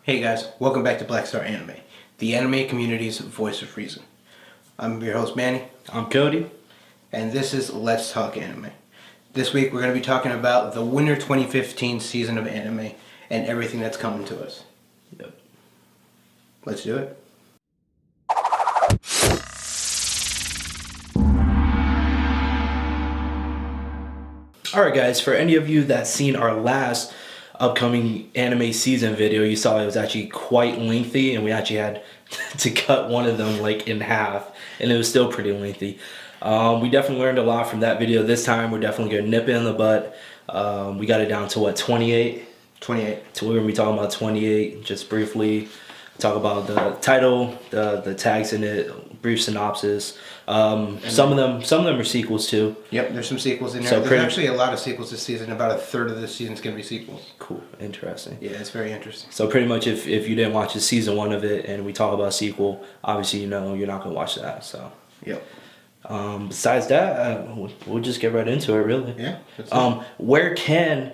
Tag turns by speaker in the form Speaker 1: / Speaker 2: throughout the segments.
Speaker 1: Hey guys, welcome back to Black Star Anime, the anime community's voice of reason. I'm your host Manny.
Speaker 2: I'm Cody.
Speaker 1: And this is Let's Talk Anime. This week we're going to be talking about the winter 2015 season of anime and everything that's coming to us.
Speaker 2: Yep.
Speaker 1: Let's do it.
Speaker 2: Alright guys, for any of you that's seen our last upcoming anime season video, you saw it was actually quite lengthy and we actually had to cut one of them like in half, and it was still pretty lengthy. We definitely learned a lot from that video. This time we're definitely going to nip it in the butt. We got it down to what, 28? 28. So we're going to be talking about 28 just briefly. Talk about the title, the tags in it, brief synopsis. Some of them are sequels too.
Speaker 1: Yep, there's some sequels in there.
Speaker 2: So
Speaker 1: there's actually a lot of sequels this season. About a third of this season's going to be sequels.
Speaker 2: Cool, interesting.
Speaker 1: Yeah, it's very interesting.
Speaker 2: So pretty much if you didn't watch the season 1 of it and we talk about sequel, obviously you know you're not going to watch that. So.
Speaker 1: Yep.
Speaker 2: Besides that, we'll just get right into it, really.
Speaker 1: Yeah.
Speaker 2: Where can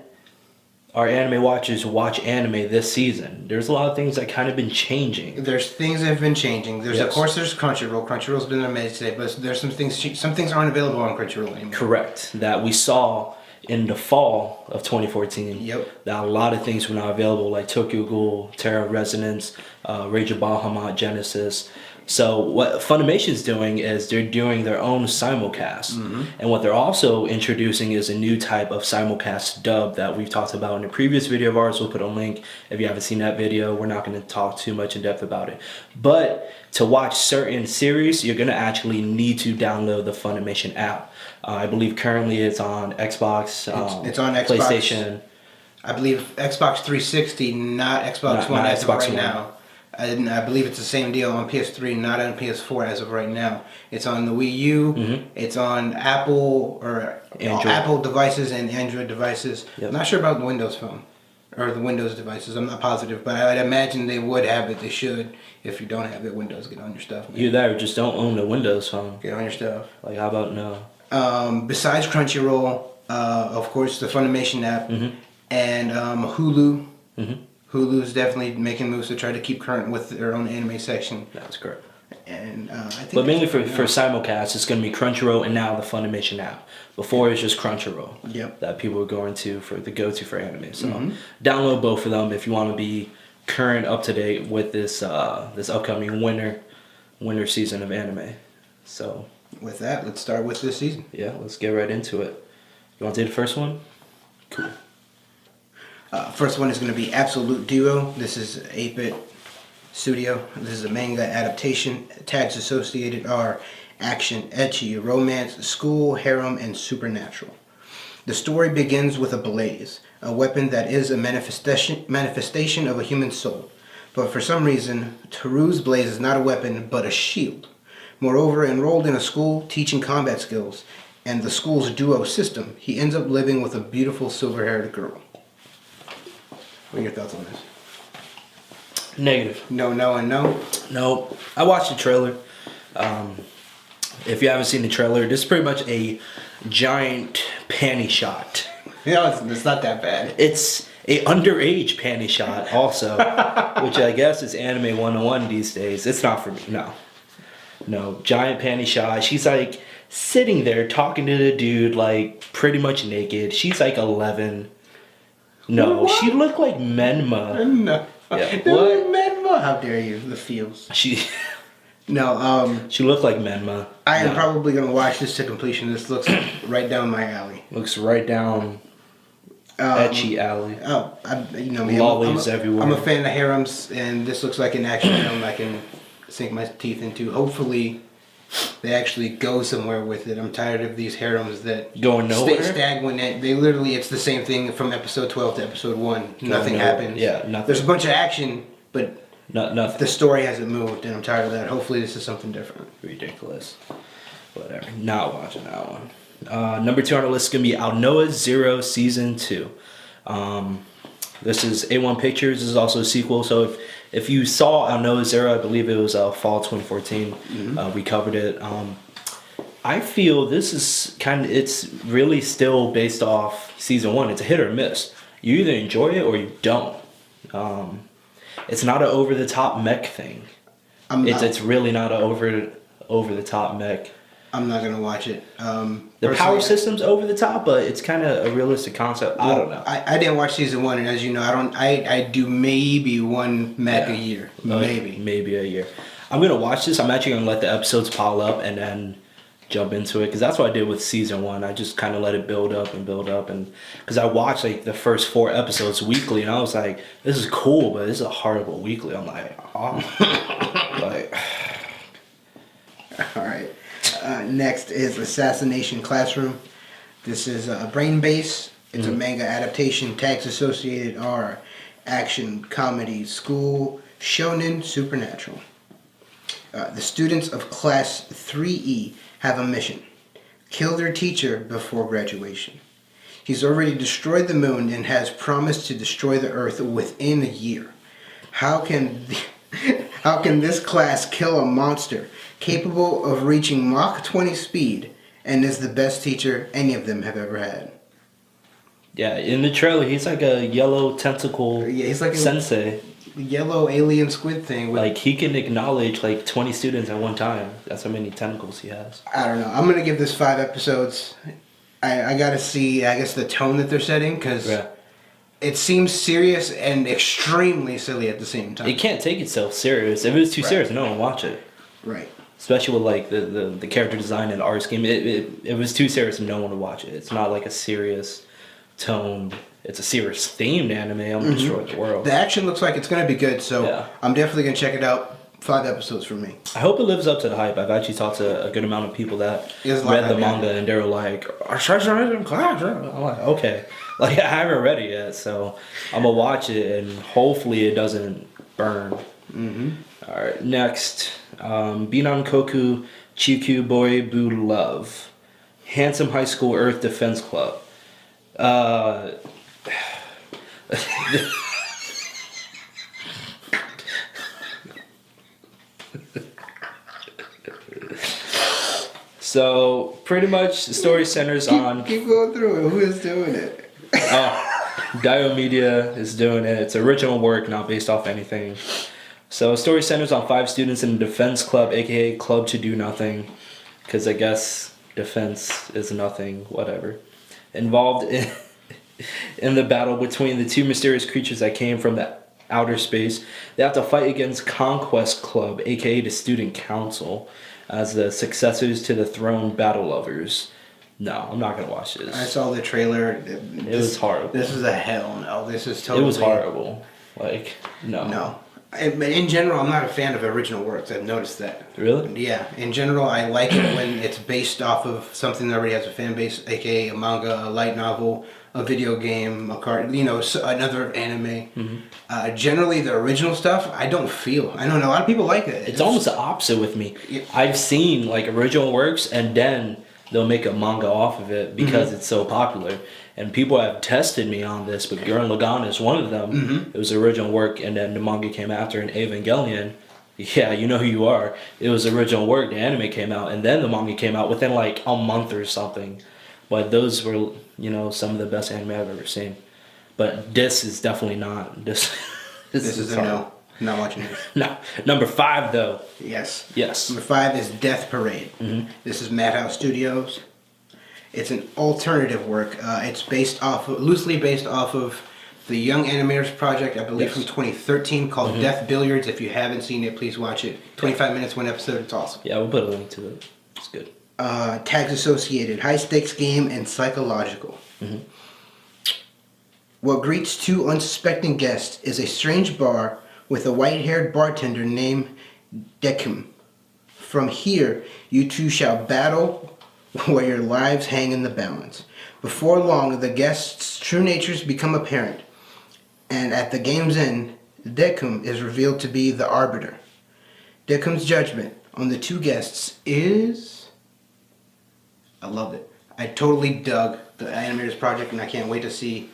Speaker 2: our anime watchers watch anime this season? There's a lot of things that kind of been changing.
Speaker 1: There's things that have been changing. There's Of course there's Crunchyroll. Crunchyroll's been amazing today, but there's some things aren't available on Crunchyroll anymore.
Speaker 2: Correct. That we saw in the fall of 2014.
Speaker 1: Yep.
Speaker 2: That a lot of things were not available, like Tokyo Ghoul, Terra Resonance, Rage of Bahamut, Genesis. So what Funimation's doing is they're doing their own simulcast. Mm-hmm. And what they're also introducing is a new type of simulcast dub that we've talked about in a previous video of ours. We'll put a link if you haven't seen that video. We're not going to talk too much in depth about it. But to watch certain series, you're going to actually need to download the Funimation app. I believe currently it's on Xbox,
Speaker 1: it's on Xbox,
Speaker 2: PlayStation.
Speaker 1: I believe Xbox 360, not Xbox One as of right now. And I believe it's the same deal on PS3, not on PS4 as of right now. It's on the Wii U. Mm-hmm. It's on Apple or Apple devices and Android devices. Yep. I'm not sure about the Windows Phone or the Windows devices. I'm not positive, but I'd imagine they would have it. They should. If you don't have it, Windows, get on your stuff. Man.
Speaker 2: You there? Just don't own a Windows Phone.
Speaker 1: Get on your stuff.
Speaker 2: Like, how about no?
Speaker 1: Besides Crunchyroll, of course, the Funimation app, mm-hmm. and Hulu. Mm-hmm. Hulu's definitely making moves to try to keep current with their own anime section.
Speaker 2: That's correct.
Speaker 1: And I think,
Speaker 2: but mainly for simulcast, it's going to be Crunchyroll and now the Funimation app. Before it's just Crunchyroll. Yep. That people are going to for the go-to for anime. So download both of them if you want to be current, up to date with this this upcoming winter season of anime. So
Speaker 1: with that, let's start with this season.
Speaker 2: Yeah, let's get right into it. You want to do the first one? Cool.
Speaker 1: First one is going to be Absolute Duo. This is 8-bit studio. This is a manga adaptation. Tags associated are action, ecchi, romance, school, harem, and supernatural. The story begins with a blaze, a weapon that is a manifestation of a human soul. But for some reason, Teru's blaze is not a weapon, but a shield. Moreover, enrolled in a school teaching combat skills and the school's duo system, he ends up living with a beautiful silver-haired girl. What are your thoughts on this?
Speaker 2: Negative.
Speaker 1: No, and no?
Speaker 2: No. I watched the trailer. If you haven't seen the trailer, this is pretty much a giant panty shot.
Speaker 1: Yeah, it's not that bad.
Speaker 2: It's a underage panty shot also, which I guess is anime 101 these days. It's not for me, no. No, giant panty shot. She's like sitting there talking to the dude like pretty much naked. She's like 11. No, what? She looked like Menma.
Speaker 1: No. Yeah. What? Menma? How dare you? The feels. No,
Speaker 2: she looked like Menma.
Speaker 1: I am probably going to watch this to completion. This looks right down my alley.
Speaker 2: Looks right down ecchi alley.
Speaker 1: Oh, you know me.
Speaker 2: Lollies everywhere.
Speaker 1: I'm a fan of harems, and this looks like an action film I can sink my teeth into. Hopefully, they actually go somewhere with it. I'm tired of these harems that
Speaker 2: going nowhere.
Speaker 1: Stay stagnant. They literally, it's the same thing from episode 12 to episode 1. Nothing happens.
Speaker 2: Yeah, nothing.
Speaker 1: There's a bunch of action, but
Speaker 2: nothing.
Speaker 1: The story hasn't moved, and I'm tired of that. Hopefully, this is something different.
Speaker 2: Ridiculous. Whatever. Not watching that one. Number 2 on our list is gonna be Aonoa Zero Season 2. This is A1 Pictures. This is also a sequel. So if you saw Aonoa Zero, I believe it was fall 2014. Mm-hmm. We covered it. I feel this is it's really still based off season 1. It's a hit or miss. You either enjoy it or you don't. it's not an over the top mech thing. It's really not an over the top mech.
Speaker 1: I'm not gonna watch it.
Speaker 2: The power system's over the top, but it's kind of a realistic concept. I don't know.
Speaker 1: I didn't watch season 1, and as you know, I do maybe one mech a year,
Speaker 2: maybe a year. I'm gonna watch this. I'm actually gonna let the episodes pile up and then jump into it, because that's what I did with season 1. I just kind of let it build up, and because I watched like the first 4 episodes weekly, and I was like, this is cool, but this is a horrible weekly. I'm like, oh, like,
Speaker 1: all right. Next is Assassination Classroom. This is a Brain Base. It's a manga adaptation. Tags associated are action, comedy, school, shonen, supernatural. The students of Class 3E have a mission. Kill their teacher before graduation. He's already destroyed the moon and has promised to destroy the earth within a year. How can this class kill a monster capable of reaching Mach 20 speed and is the best teacher any of them have ever had?
Speaker 2: Yeah, in the trailer, he's like a yellow tentacle
Speaker 1: he's like
Speaker 2: sensei.
Speaker 1: A yellow alien squid thing.
Speaker 2: Like, he can acknowledge like 20 students at one time. That's how many tentacles he has.
Speaker 1: I don't know. I'm going to give this 5 episodes. I got to see, I guess, the tone that they're setting, because it seems serious and extremely silly at the same time.
Speaker 2: It can't take itself serious. If it was too serious, no one would watch it.
Speaker 1: Right.
Speaker 2: Especially with like the character design and the art scheme. If it was too serious, no one would watch it. It's not like a serious tone. It's a serious themed anime. I'm gonna destroy the world.
Speaker 1: The action looks like it's going to be good, so I'm definitely going to check it out. 5 episodes for me.
Speaker 2: I hope it lives up to the hype. I've actually talked to a good amount of people that read the manga, and they were like, I'm like, okay. Like, I haven't read it yet, so I'm going to watch it, and hopefully it doesn't burn. All right, next. Binan Koku Chikyu Boy Boo Love. Handsome High School Earth Defense Club. So pretty much the story centers on.
Speaker 1: Keep going through it. Who is doing it?
Speaker 2: Dio Media is doing it. It's original work, not based off anything. So story centers on 5 students in a defense club, aka Club to Do Nothing, because I guess defense is nothing, whatever. Involved in the battle between the 2 mysterious creatures that came from the outer space. They have to fight against Conquest Club, aka the Student Council, as the successors to the Throne Battle Lovers. No, I'm not gonna watch this.
Speaker 1: I saw the trailer.
Speaker 2: It was horrible.
Speaker 1: This is a hell no. This is totally.
Speaker 2: It was horrible. Like, no.
Speaker 1: No. In general, I'm not a fan of original works. I've noticed that.
Speaker 2: Really?
Speaker 1: Yeah. In general, I like it when it's based off of something that already has a fan base, aka a manga, a light novel, a video game, a card, another anime. Generally, the original stuff, I don't know. A lot of people like it.
Speaker 2: It's almost the opposite with me.
Speaker 1: Yeah.
Speaker 2: I've seen like original works, and then they'll make a manga off of it because it's so popular. And people have tested me on this, but Gurren Lagann is one of them. It was original work, and then the manga came after, and Evangelion, yeah, you know who you are. It was original work, the anime came out, and then the manga came out within like a month or something. But those were, some of the best anime I've ever seen. But this is definitely not. This
Speaker 1: is a no. I'm not watching this.
Speaker 2: No. Number 5, though.
Speaker 1: Yes.
Speaker 2: Yes.
Speaker 1: Number 5 is Death Parade. This is Madhouse Studios. It's an alternative work. It's loosely based off of the Young Animators project, I believe, from 2013, called Death Billiards. If you haven't seen it, please watch it. 25 minutes, 1 episode. It's awesome.
Speaker 2: Yeah, we'll put a link to it. It's good.
Speaker 1: Tags associated, high stakes game, and psychological. What greets 2 unsuspecting guests is a strange bar with a white-haired bartender named Dekum. From here, you 2 shall battle where your lives hang in the balance. Before long, the guests' true natures become apparent, and at the game's end, Dekum is revealed to be the arbiter. Dekum's judgment on the 2 guests is... I loved it. I totally dug the Animators project, and I can't wait to see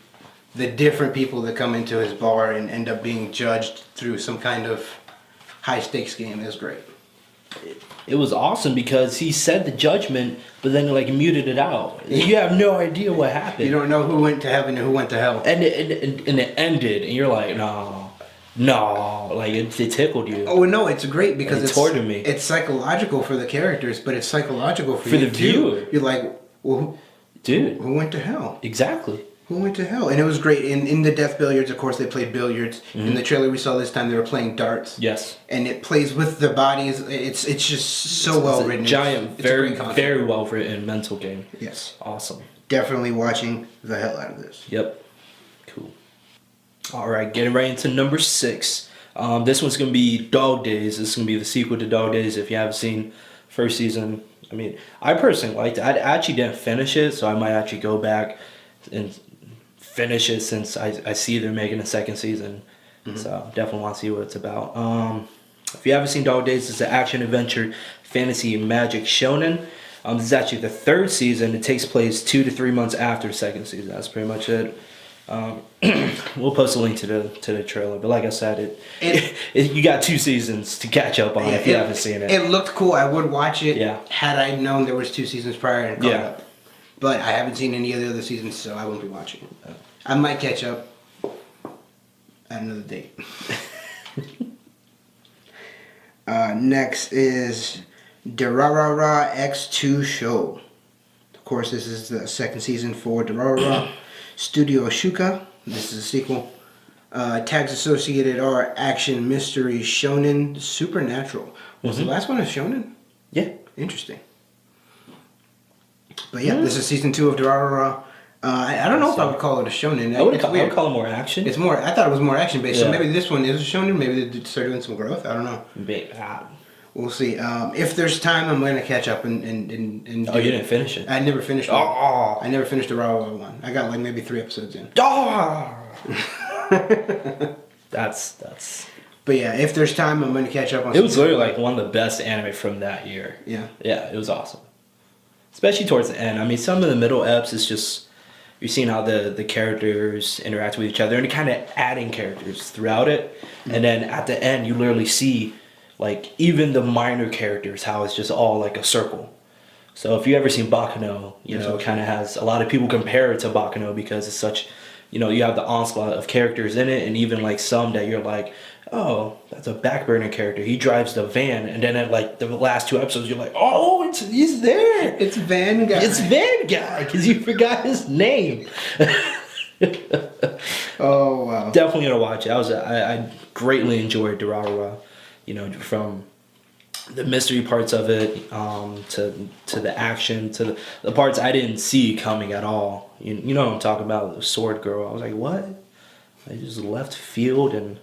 Speaker 1: the different people that come into his bar and end up being judged through some kind of high-stakes game. It was great.
Speaker 2: It was awesome because he said the judgment, but then muted it out. You have no idea what happened.
Speaker 1: You don't know who went to heaven and who went to hell.
Speaker 2: And it ended, and you're like, no. No, like it tickled you.
Speaker 1: Oh no, it's great because
Speaker 2: It tortured me.
Speaker 1: It's psychological for the characters, but it's psychological for
Speaker 2: For
Speaker 1: you
Speaker 2: the
Speaker 1: too.
Speaker 2: viewer.
Speaker 1: You're like, well,
Speaker 2: Dude,
Speaker 1: who went to hell?
Speaker 2: exactly.
Speaker 1: Who went to hell? And it was great. In the Death Billiards, of course, they played billiards. In the trailer we saw this time, they were playing darts.
Speaker 2: Yes.
Speaker 1: And it plays with their bodies. It's just so well
Speaker 2: It's a
Speaker 1: written.
Speaker 2: giant,
Speaker 1: It's a
Speaker 2: very,
Speaker 1: great concept.
Speaker 2: very well written mental game.
Speaker 1: Yes.
Speaker 2: Awesome.
Speaker 1: Definitely watching the hell out of this.
Speaker 2: Yep. Cool. All right, getting right into number 6. This one's gonna be Dog Days. This is gonna be the sequel to Dog Days. If you haven't seen first season, I mean, I personally liked it. I actually didn't finish it, so I might actually go back and finish it since I see they're making a second season. So definitely want to see what it's about. If you haven't seen Dog Days, it's an action adventure fantasy magic shonen. This is actually the 3rd season. It takes place 2 to 3 months after the 2nd season. That's pretty much it. We'll post a link to the trailer, but like I said, you got 2 seasons to catch up on if you haven't seen it.
Speaker 1: It looked cool. I would watch it.
Speaker 2: Yeah.
Speaker 1: Had I known there was 2 seasons prior and caught
Speaker 2: Yeah.
Speaker 1: up. But I haven't seen any of the other seasons, so I won't be watching it. I might catch up at another date. Next is Durarara X2 Show. Of course, this is the 2nd season for Durarara. Studio Isuca. This is a sequel. Tags associated are action, mystery, shonen, supernatural. Was the last one a shonen?
Speaker 2: Yeah.
Speaker 1: Interesting. But yeah, this is season 2 of Durarara. I don't know if I would call it a shonen.
Speaker 2: I would call it more action.
Speaker 1: It's more. I thought it was more action based. So
Speaker 2: Yeah.
Speaker 1: maybe this one is a shonen. Maybe they start doing some growth. I don't know. We'll see. If there's time, I'm going to catch up and
Speaker 2: Oh, you didn't finish it?
Speaker 1: I never finished.
Speaker 2: Oh.
Speaker 1: I never finished Durarara one. I got like maybe 3 episodes in.
Speaker 2: That's.
Speaker 1: But yeah, if there's time, I'm going to catch up on.
Speaker 2: It was literally like one of the best anime from that year.
Speaker 1: Yeah.
Speaker 2: Yeah, it was awesome. Especially towards the end. I mean, some of the middle eps is just you're seeing how the characters interact with each other and kind of adding characters throughout it. And then at the end, you literally see like even the minor characters, how it's just all like a circle. So if you ever seen Baccano, you know, it kind of has a lot of people compare it to Baccano because it's such, you know, you have the onslaught of characters in it, and even like some that you're like, oh, that's a backburner character. He drives the van, and then at like the last 2 episodes, you're like, oh, he's there.
Speaker 1: It's Van Guy.
Speaker 2: It's Van Guy because you forgot his name.
Speaker 1: Oh wow.
Speaker 2: Definitely gonna watch it. I greatly enjoyed Durarara. You know, from the mystery parts of it, to the action, to the parts I didn't see coming at all. You know what I'm talking about, the sword girl. I was like, what? I just left field and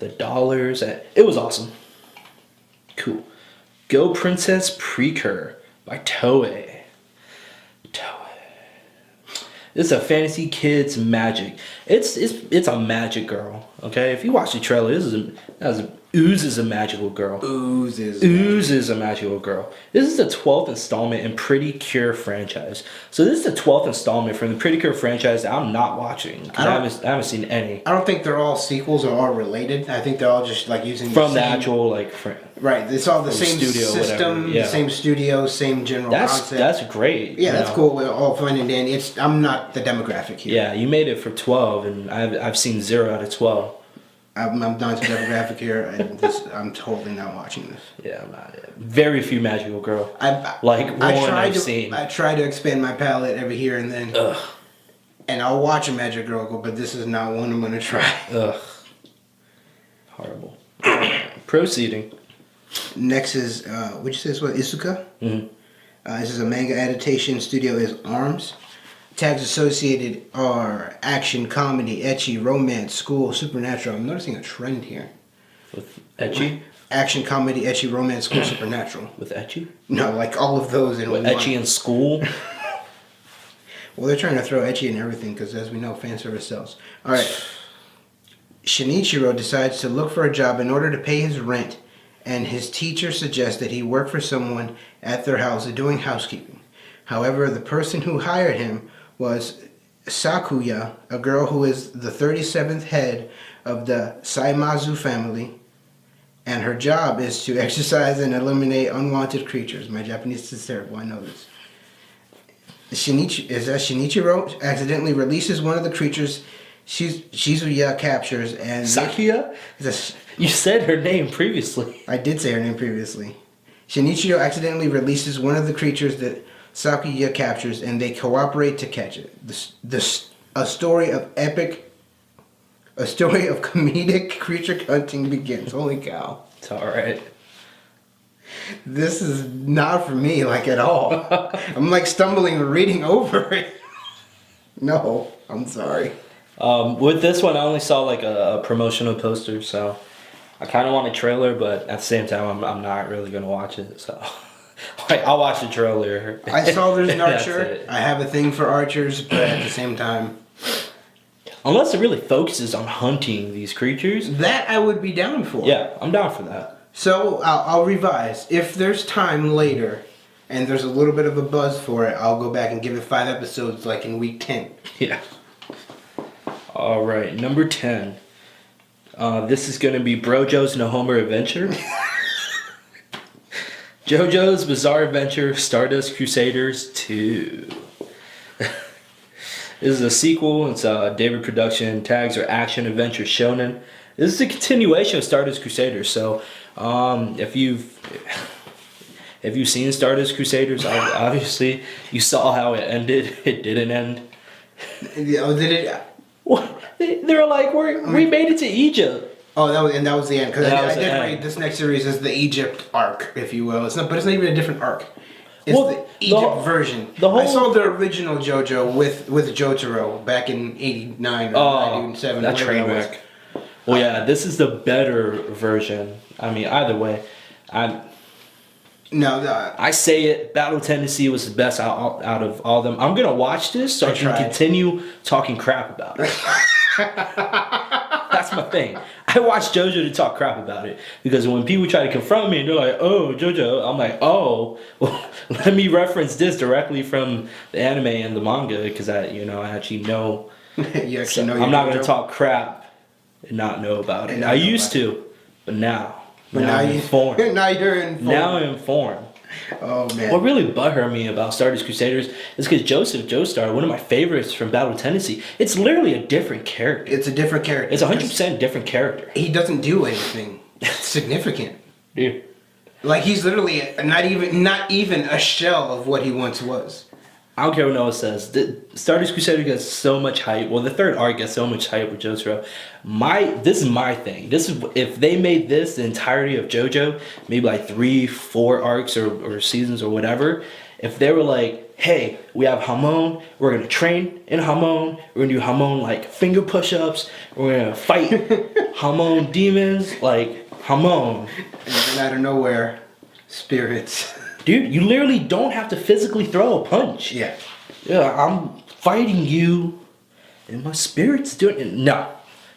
Speaker 2: the dollars. It was awesome. Cool. Go Princess Precure by Toei. It's a fantasy kids magic. It's a magic girl. Okay, if you watch the trailer, Ooze is a magical girl.
Speaker 1: Ooze
Speaker 2: is a magical girl. This is the 12th installment in Pretty Cure franchise. So this is the 12th installment from the Pretty Cure franchise that I'm not watching. 'Cause I haven't seen any.
Speaker 1: I don't think they're all sequels or all related. I think they're all just like using
Speaker 2: From the
Speaker 1: same,
Speaker 2: actual like.
Speaker 1: Right, it's all the
Speaker 2: from
Speaker 1: same
Speaker 2: studio,
Speaker 1: system,
Speaker 2: whatever. Yeah.
Speaker 1: the same studio, same general concept.
Speaker 2: That's great.
Speaker 1: Yeah,
Speaker 2: you
Speaker 1: that's
Speaker 2: know?
Speaker 1: cool. We're all fun and dandy. I'm not the demographic here.
Speaker 2: Yeah, you made it for 12, and I've seen 0 out of 12.
Speaker 1: I'm not the demographic here, and I'm totally not watching this.
Speaker 2: Yeah, I'm not. Very few magical girl.
Speaker 1: I
Speaker 2: I've seen.
Speaker 1: I try to expand my palette every here and then.
Speaker 2: Ugh.
Speaker 1: And I'll watch a magic girl, but this is not one I'm gonna try.
Speaker 2: Ugh. Horrible. Proceeding.
Speaker 1: Next is would you say this was Isuca?
Speaker 2: Mm-hmm.
Speaker 1: This is a manga adaptation. Studio is Arms. Tags associated are action, comedy, ecchi, romance, school, supernatural. I'm noticing a trend here.
Speaker 2: With ecchi?
Speaker 1: Action, comedy, ecchi, romance, school, supernatural.
Speaker 2: With ecchi?
Speaker 1: No, like all of those in
Speaker 2: With
Speaker 1: one.
Speaker 2: ecchi in school?
Speaker 1: Well, they're trying to throw ecchi in everything because, as we know, fan service sells. All right. Shinichiro decides to look for a job in order to pay his rent, and his teacher suggests that he work for someone at their house doing housekeeping. However, the person who hired him was Sakuya, a girl who is the 37th head of the Saimazu family, and her job is to exercise and eliminate unwanted creatures. My Japanese is terrible, I know this. Shinichiro accidentally releases one of the creatures Shizuya captures and
Speaker 2: Sakuya? You said her name previously.
Speaker 1: I did say her name previously. Shinichiro accidentally releases one of the creatures that Sakuya captures, and they cooperate to catch it. A story of comedic creature hunting begins. Holy cow!
Speaker 2: It's all right.
Speaker 1: This is not for me, like, at all. I'm like stumbling and reading over it. No, I'm sorry.
Speaker 2: With this one, I only saw like a promotional poster, so I kind of want a trailer, but at the same time, I'm not really gonna watch it. So, like, I'll watch the trailer.
Speaker 1: I saw there's an
Speaker 2: That's
Speaker 1: archer.
Speaker 2: it.
Speaker 1: I have a thing for archers, but at the same time,
Speaker 2: Unless it really focuses on hunting these creatures,
Speaker 1: that I would be down for.
Speaker 2: yeah, I'm down for that.
Speaker 1: So I'll revise. If there's time later, and there's a little bit of a buzz for it, I'll go back and give it 5 episodes, like in week 10.
Speaker 2: Yeah. All right, number 10. This is gonna be Brojo's No Homer Adventure. JoJo's Bizarre Adventure Stardust Crusaders 2. This is a sequel. It's a David production. Tags are action, adventure, shonen. This is a continuation of Stardust Crusaders. So, if you've seen Stardust Crusaders, obviously you saw how it ended. It didn't end.
Speaker 1: Oh, did it?
Speaker 2: What? They're like, we made it to Egypt.
Speaker 1: Oh, that was the end. Because
Speaker 2: That
Speaker 1: I
Speaker 2: was
Speaker 1: did
Speaker 2: the
Speaker 1: read
Speaker 2: end.
Speaker 1: this next series is the Egypt arc, if you will. It's not even a different arc. It's
Speaker 2: Well,
Speaker 1: the Egypt version. I saw the original JoJo with Jotaro back in '89 or '97.
Speaker 2: That train wreck. Well, yeah, this is the better version. I mean, either way, I say it. Battle Tendency was the best out of all of them. I'm gonna watch this so I can continue talking crap about it. That's my thing. I watch JoJo to talk crap about it because when people try to confront me and they're like, "Oh, JoJo," I'm like, "Oh, well, let me reference this directly from the anime and the manga because I actually know."
Speaker 1: You actually know.
Speaker 2: I'm not gonna talk crap and not know about it. I used to, but now.
Speaker 1: But now
Speaker 2: I'm informed.
Speaker 1: Now you're informed.
Speaker 2: Now I'm informed.
Speaker 1: Oh man.
Speaker 2: What really butthurt me about Stardust Crusaders is because Joseph Joestar, one of my favorites from Battle Tendency, it's literally a different character.
Speaker 1: It's a different character.
Speaker 2: It's 100% different character.
Speaker 1: He doesn't do anything significant.
Speaker 2: Dude.
Speaker 1: Like he's literally not even a shell of what he once was.
Speaker 2: I don't care what Noah says. The Stardust Crusader gets so much hype. Well, the third arc gets so much hype with Jotaro. This is my thing. This is if they made this the entirety of JoJo, maybe like 3-4 arcs or seasons or whatever. If they were like, hey, we have Hamon, we're gonna train in Hamon, we're gonna do Hamon like finger push-ups, we're gonna fight Hamon demons like Hamon.
Speaker 1: And then out of nowhere, spirits.
Speaker 2: Dude, you literally don't have to physically throw a punch.
Speaker 1: Yeah.
Speaker 2: Yeah, I'm fighting you, and my spirit's doing it. No,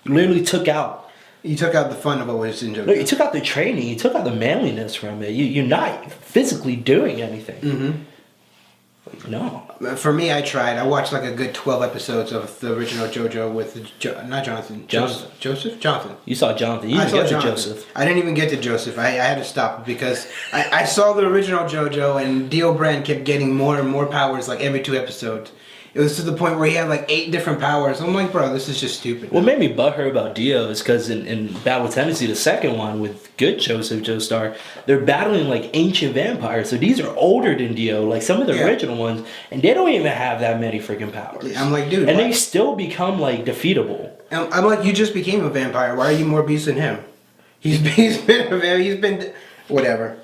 Speaker 2: you literally took out.
Speaker 1: You took out the fun of what was in JoJo.
Speaker 2: No, you took out the training. You took out the manliness from it. You're not physically doing anything.
Speaker 1: Mm-hmm.
Speaker 2: Like, no.
Speaker 1: For me, I tried. I watched like a good 12 episodes of the original JoJo with not Jonathan. Joseph? Jonathan.
Speaker 2: You saw Jonathan. You didn't get to Joseph.
Speaker 1: I didn't even get to Joseph. I had to stop because I saw the original JoJo and Dio Brand kept getting more and more powers like every 2 episodes. It was to the point where he had like 8 different powers. I'm like, bro, this is just stupid.
Speaker 2: What made me butthurt about Dio is because in Battle Tendency, the second one with good Joseph Joestar, they're battling like ancient vampires. So these are older than Dio, like some of the original ones, and they don't even have that many freaking powers.
Speaker 1: I'm like, dude.
Speaker 2: And they still become like defeatable.
Speaker 1: I'm like, you just became a vampire. Why are you more beast than him? He's been a vampire. He's been whatever.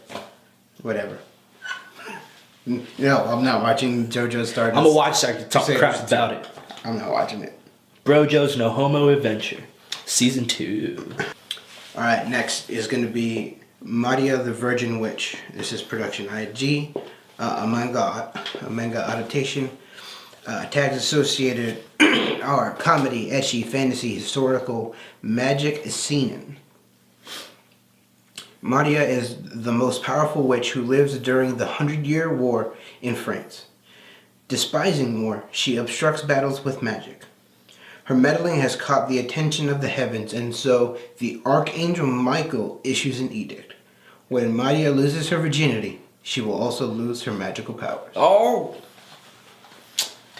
Speaker 1: No, I'm not watching JoJo's Stardust.
Speaker 2: I'm gonna watch so I can talk crap about it.
Speaker 1: I'm not watching it.
Speaker 2: Brojo's No Homo Adventure, Season 2.
Speaker 1: Alright, next is going to be Maria the Virgin Witch. This is production IG, a manga adaptation. Tags associated are comedy, ecchi, fantasy, historical, magic, seinen. Maria is the most powerful witch who lives during the 100-Year War in France. Despising war, she obstructs battles with magic. Her meddling has caught the attention of the heavens, and so the Archangel Michael issues an edict. When Maria loses her virginity, she will also lose her magical powers.
Speaker 2: Oh!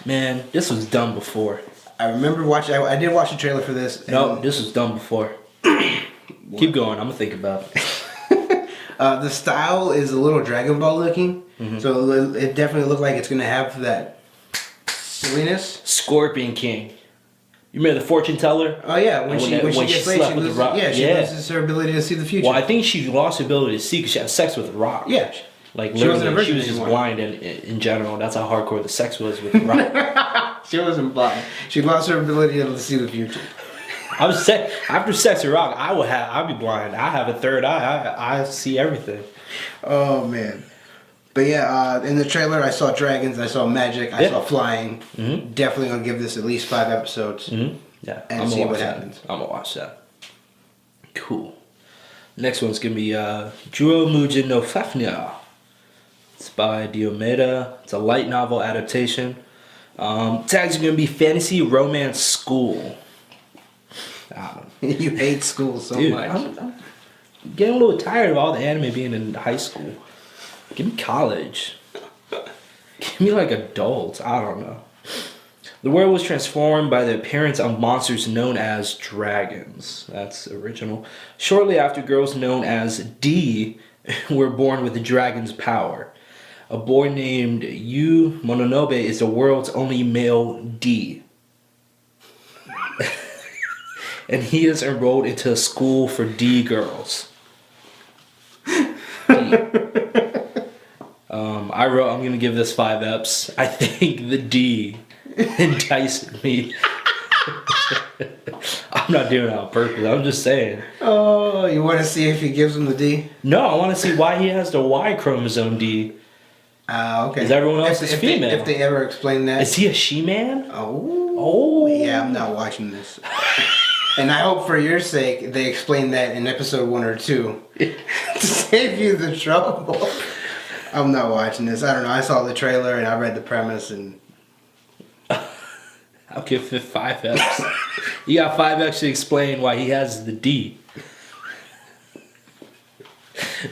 Speaker 2: Man, this was done before.
Speaker 1: I remember watching. I did watch the trailer for this.
Speaker 2: No, this was done before. Keep going. I'm gonna think about it.
Speaker 1: The style is a little Dragon Ball looking, so it definitely looked like it's gonna have that silliness.
Speaker 2: Scorpion King. You remember the fortune teller?
Speaker 1: Oh yeah, when she gets late, she loses. Yeah, she loses her ability to see the future.
Speaker 2: Well, I think she lost her ability to see because she had sex with the Rock.
Speaker 1: Yeah,
Speaker 2: like
Speaker 1: she wasn't a
Speaker 2: literally,
Speaker 1: virgin
Speaker 2: she was just
Speaker 1: anymore.
Speaker 2: blind in general. That's how hardcore the sex was with the Rock.
Speaker 1: She wasn't blind. She lost her ability to see the future.
Speaker 2: I was saying, after sex with Rock, I'd be blind. I have a third eye. I see everything.
Speaker 1: Oh man. But yeah, in the trailer I saw dragons, I saw magic, I saw flying. Definitely gonna give this at least 5 episodes.
Speaker 2: Yeah,
Speaker 1: And see what happens.
Speaker 2: I'm gonna watch that. Cool. Next one's gonna be Juro Muji no Fafnir. It's by Diomeda. It's a light novel adaptation. Tags are gonna be fantasy romance school.
Speaker 1: You hate school so
Speaker 2: Dude,
Speaker 1: much.
Speaker 2: I'm getting a little tired of all the anime being in high school. Give me college. Give me like adults. I don't know. The world was transformed by the appearance of monsters known as dragons. That's original. Shortly after, girls known as D were born with the dragon's power. A boy named Yu Mononobe is the world's only male D. And he is enrolled into a school for D girls. I'm gonna give this 5 eps. I think the D enticed me. I'm not doing it on purpose. I'm just saying.
Speaker 1: Oh, you want to see if he gives him the D?
Speaker 2: No, I want to see why he has the Y chromosome D.
Speaker 1: Okay.
Speaker 2: Is everyone else
Speaker 1: if
Speaker 2: female?
Speaker 1: if they ever explain that.
Speaker 2: Is he a she-man?
Speaker 1: Oh. Yeah, I'm not watching this. And I hope for your sake they explain that in episode 1 or 2 to save you the trouble. I'm not watching this. I don't know. I saw the trailer and I read the premise and.
Speaker 2: I'll give it 5 eps. You got 5 eps to explain why he has the D.